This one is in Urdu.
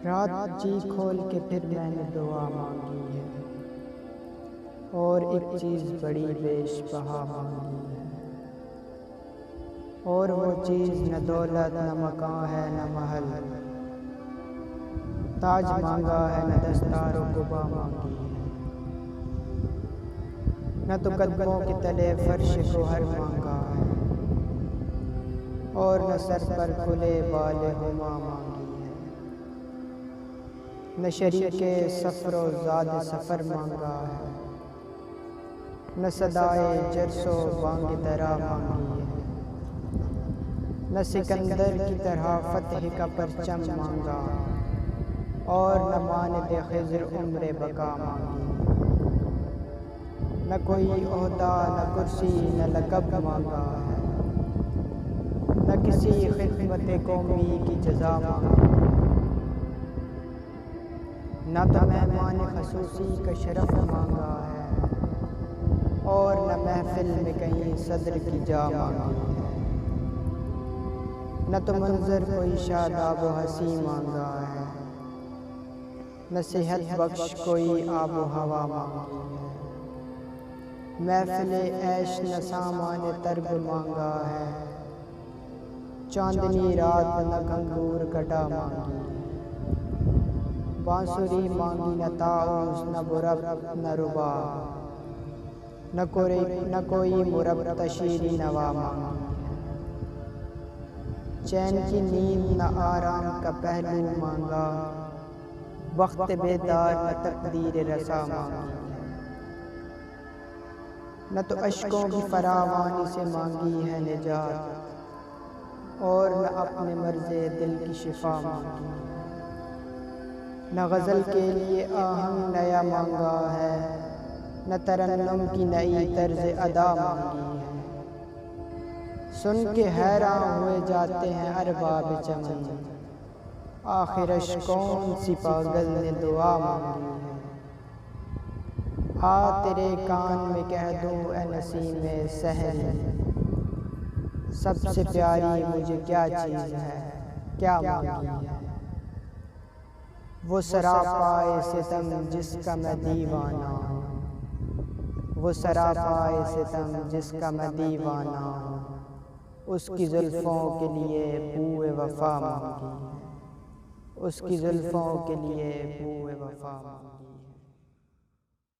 رات جی کھول کے پھر میں نے دعا مانگی ہے، اور ایک چیز بڑی بیش بہا مانگی ہے، اور وہ چیز نہ دولت نہ مکان ہے نہ محل، تاج مانگا ہے نہ دستار و قبا مانگی ہے، نہ تو قدموں کے تلے فرش گوہر مانگا ہے، اور نہ سر پر کلے بال ہما مانگی ہے، نہ شریک سفر و زاد سفر مانگا ہے، نہ صدائے جرس و بانگ درا مانگی ہے، نہ سکندر کی طرح فتح کا پرچم مانگا، اور نہ ماند خضر عمر بقا مانگی ہے، نہ کوئی عہدہ نہ کرسی نہ لقب مانگا ہے، نہ کسی خدمت قومی کی جزا مانگی ہے، نہ تو مہمان خصوصی کا شرف مانگا ہے، اور نہ محفل میں کہیں صدر کی جا مانگی ہے، نہ تو منظر کوئی شاداب و حسی مانگا ہے، نہ صحت بخش کوئی آب و ہوا مانگی ہے، محفل عیش نہ سامان طرب مانگا ہے، چاندنی رات نہ گھنگور گٹا مانگی ہے، بانسری مانگی نہ طاؤس نہ برب نہ رباب، نہ کوئی مرب شیریں نوا مانگی ہے، چین کی نیند نہ آرام کا پہلو مانگا، وقت بیدار نہ تقدیر رسا مانگی ہے، نہ تو اشکوں کی فراوانی سے مانگی ہے نجات، اور نہ اپنے مرض دل کی شفا مانگی ہے، نہ غزل کے لیے آہنگ نیا مانگا ہے، نہ ترنم کی نئی طرز ادا مانگی ہے، سن کے حیران ہوئے جاتے ہیں ارباب چمن، آخرش کون سی پاگل نے دعا مانگی ہے، آ تیرے کان میں کہہ دوں اے نسیم سحر، سب سے پیاری مجھے کیا چیز ہے کیا مانگی ہے، وہ سراپائے ستم جس کا میں دیوانہ ہوں، وہ سراپائے ستم جس کا میں دیوانہ ہوں، اس کی زلفوں کے لیے بوئے وفا مانگی ہے، اس کی زلفوں کے لیے بوئے وفا مانگی ہے۔